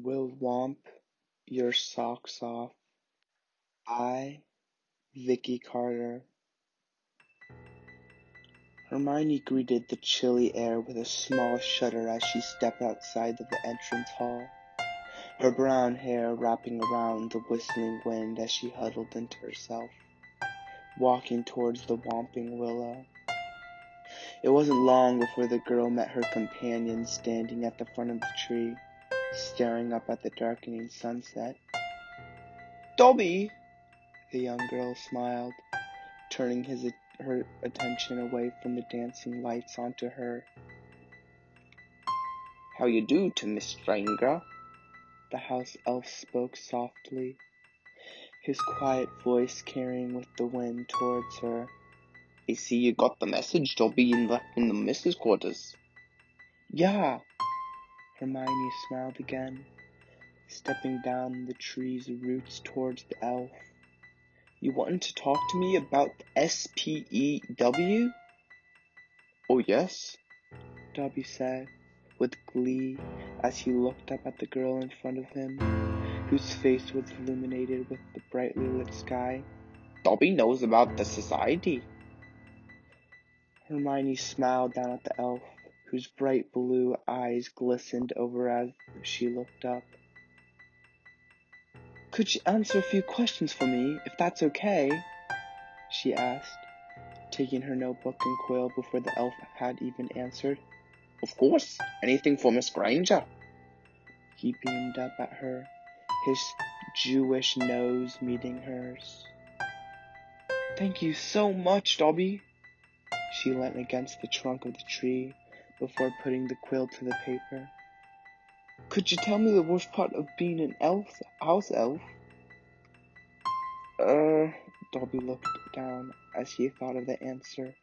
Will Womp Your Socks Off by Vicky Carter. Hermione greeted the chilly air with a small shudder as she stepped outside of the entrance hall, her brown hair wrapping around the whistling wind as she huddled into herself, walking towards the Whomping Willow. It wasn't long before the girl met her companion standing at the front of the tree, staring up at the darkening sunset. "Dobby!" The young girl smiled, turning her attention away from the dancing lights onto her. "How you do to Miss Stranger?" The house elf spoke softly, his quiet voice carrying with the wind towards her. "I see you got the message Dobby left in the missus' quarters." "Yeah." Hermione smiled again, stepping down the tree's roots towards the elf. "You wanted to talk to me about the SPEW?" "Oh, yes," Dobby said, with glee, as he looked up at the girl in front of him, whose face was illuminated with the brightly lit sky. "Dobby knows about the society." Hermione smiled down at the elf, whose bright blue eyes glistened over as she looked up. "Could you answer a few questions for me, if that's okay?" she asked, taking her notebook and quill before the elf had even answered. "Of course, anything for Miss Granger." He beamed up at her, his Jewish nose meeting hers. "Thank you so much, Dobby." She leant against the trunk of the tree before putting the quill to the paper. "Could you tell me the worst part of being an house elf?" Dobby looked down as he thought of the answer,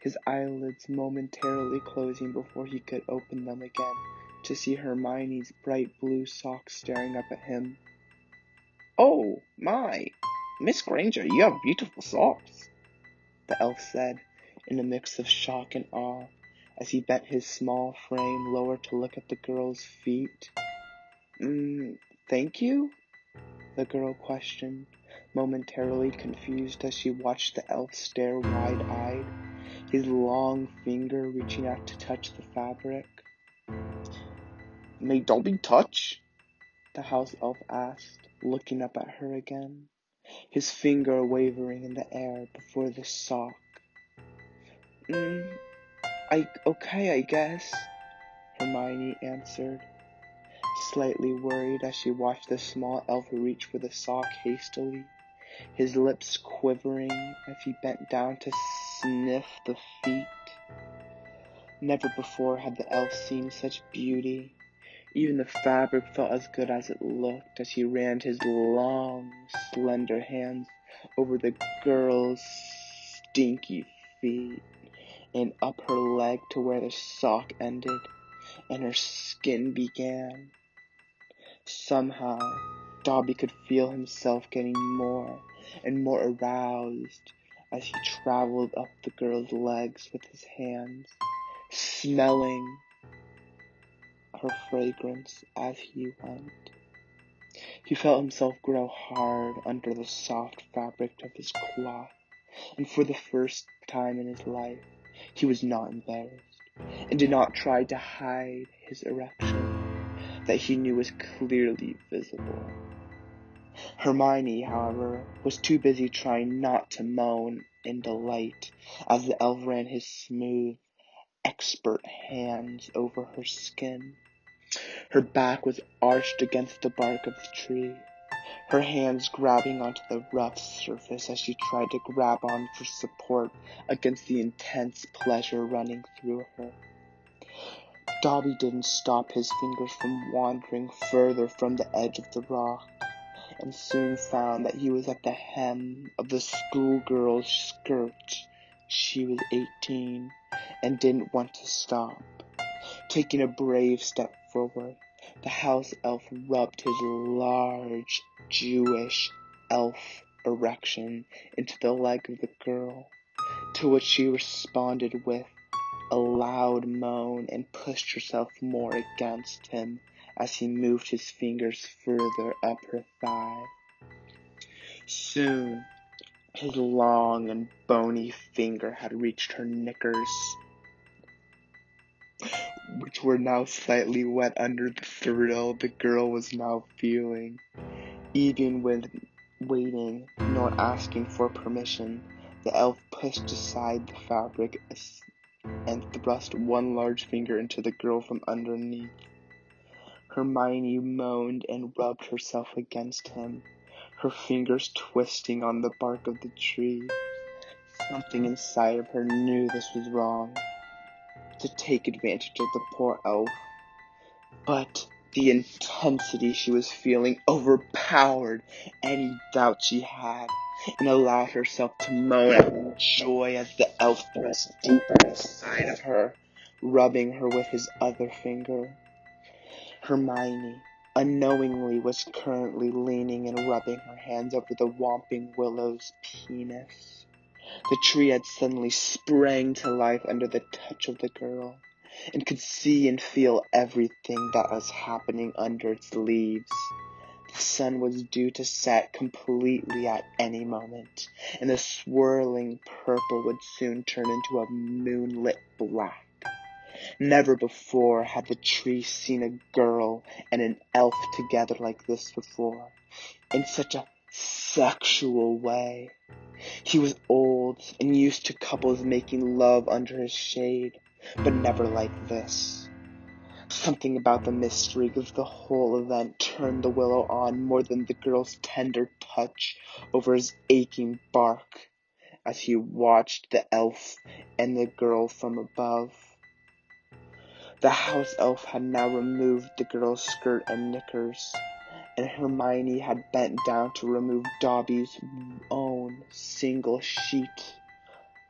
his eyelids momentarily closing before he could open them again to see Hermione's bright blue socks staring up at him. "Oh, my! Miss Granger, you have beautiful socks," the elf said, in a mix of shock and awe, as he bent his small frame lower to look at the girl's feet. Thank you?" the girl questioned, momentarily confused as she watched the elf stare wide-eyed, his long finger reaching out to touch the fabric. "May Dobby touch?" the house elf asked, looking up at her again, his finger wavering in the air before the sock. Okay, I guess," Hermione answered, slightly worried as she watched the small elf reach for the sock hastily, his lips quivering as he bent down to sniff the feet. Never before had the elf seen such beauty. Even the fabric felt as good as it looked as he ran his long, slender hands over the girl's stinky feet and up her leg to where the sock ended and her skin began. Somehow, Dobby could feel himself getting more and more aroused as he traveled up the girl's legs with his hands, smelling her fragrance as he went. He felt himself grow hard under the soft fabric of his cloth, and for the first time in his life, he was not embarrassed, and did not try to hide his erection that he knew was clearly visible. Hermione, however, was too busy trying not to moan in delight as the elf ran his smooth, expert hands over her skin. Her back was arched against the bark of the tree, her hands grabbing onto the rough surface as she tried to grab on for support against the intense pleasure running through her. Dobby didn't stop his fingers from wandering further from the edge of the rock, and soon found that he was at the hem of the schoolgirl's skirt. She was 18 and didn't want to stop. Taking a brave step forward, the house elf rubbed his large Jewish elf erection into the leg of the girl, to which she responded with a loud moan and pushed herself more against him as he moved his fingers further up her thigh. Soon, his long and bony finger had reached her knickers, which were now slightly wet under the thrill the girl was now feeling. Even when waiting, nor asking for permission, the elf pushed aside the fabric and thrust one large finger into the girl from underneath. Hermione moaned and rubbed herself against him, her fingers twisting on the bark of the tree. Something inside of her knew this was wrong, to take advantage of the poor elf. But the intensity she was feeling overpowered any doubt she had, and allowed herself to moan out in joy as the elf thrust deeper inside of her, rubbing her with his other finger. Hermione, unknowingly, was currently leaning and rubbing her hands over the Whomping Willow's penis. The tree had suddenly sprang to life under the touch of the girl, and could see and feel everything that was happening under its leaves. The sun was due to set completely at any moment, and the swirling purple would soon turn into a moonlit black. Never before had the tree seen a girl and an elf together like this before, in such a sexual way. He was old and used to couples making love under his shade, but never like this. Something about the mystery of the whole event turned the willow on more than the girl's tender touch over his aching bark as he watched the elf and the girl from above. The house elf had now removed the girl's skirt and knickers, and Hermione had bent down to remove Dobby's own single sheet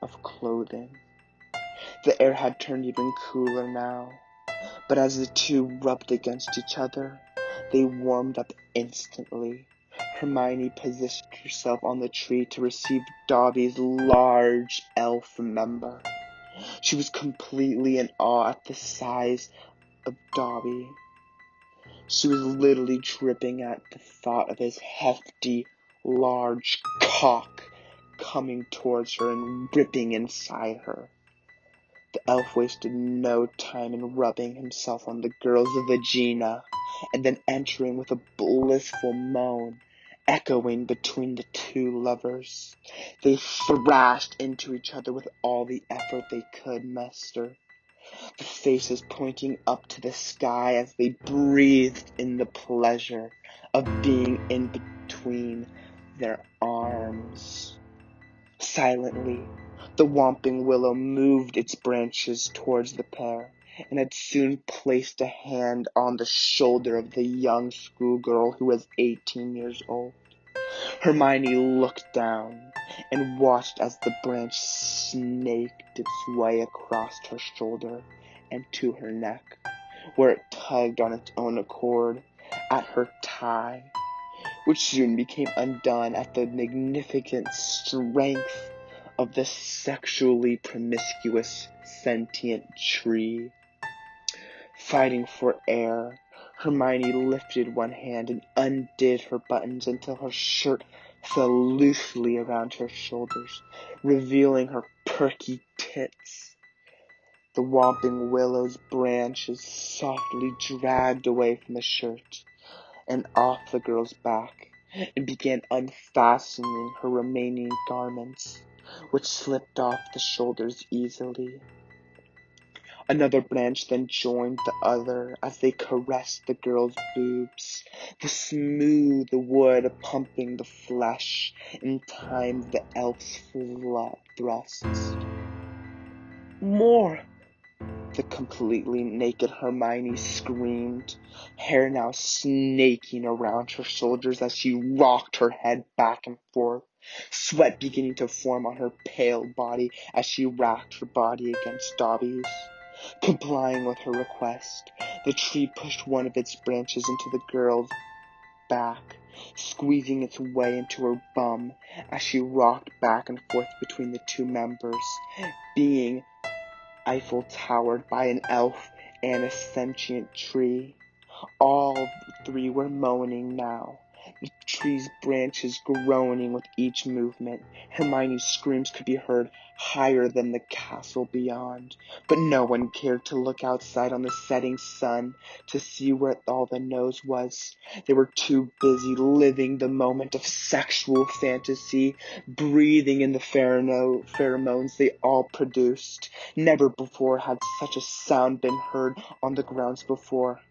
of clothing. The air had turned even cooler now, but as the two rubbed against each other, they warmed up instantly. Hermione positioned herself on the tree to receive Dobby's large elf member. She was completely in awe at the size of Dobby. She was literally dripping at the thought of his hefty, large cock coming towards her and ripping inside her. The elf wasted no time in rubbing himself on the girl's vagina, and then entering with a blissful moan, echoing between the two lovers. They thrashed into each other with all the effort they could muster, the faces pointing up to the sky as they breathed in the pleasure of being in between their arms. Silently, the Whomping Willow moved its branches towards the pair, and had soon placed a hand on the shoulder of the young schoolgirl who was 18 years old. Hermione looked down and watched as the branch snaked its way across her shoulder and to her neck, where it tugged on its own accord at her tie, which soon became undone at the magnificent strength of the sexually promiscuous sentient tree. Fighting for air, Hermione lifted one hand and undid her buttons until her shirt fell loosely around her shoulders, revealing her perky tits. The Whomping Willow's branches softly dragged away from the shirt and off the girl's back, and began unfastening her remaining garments, which slipped off the shoulders easily. Another branch then joined the other as they caressed the girl's boobs, the smooth wood pumping the flesh in time with the elf's thrusts. More! The completely naked Hermione screamed, hair now snaking around her shoulders as she rocked her head back and forth, sweat beginning to form on her pale body as she racked her body against Dobby's. Complying with her request, the tree pushed one of its branches into the girl's back, squeezing its way into her bum as she rocked back and forth between the two members, being Eiffel towered by an elf and a sentient tree. All three were moaning now, the tree's branches groaning with each movement. Hermione's screams could be heard higher than the castle beyond, but no one cared to look outside on the setting sun to see where all the nose was. They were too busy living the moment of sexual fantasy, breathing in the pheromones they all produced. Never before had such a sound been heard on the grounds before.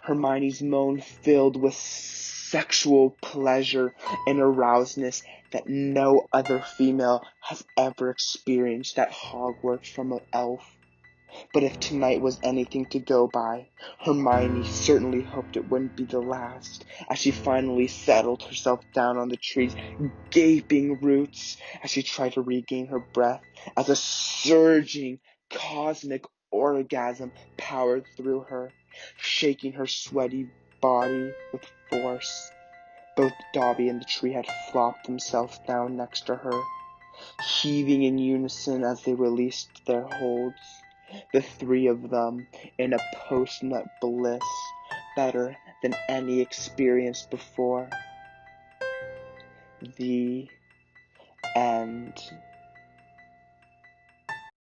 Hermione's moan filled with sexual pleasure and arousedness that no other female has ever experienced at Hogwarts from an elf. But if tonight was anything to go by, Hermione certainly hoped it wouldn't be the last, as she finally settled herself down on the tree's gaping roots as she tried to regain her breath, as a surging cosmic orgasm powered through her, shaking her sweaty body with force. Both Dobby and the tree had flopped themselves down next to her, heaving in unison as they released their holds, the three of them in a post-nut bliss better than any experienced before. The end.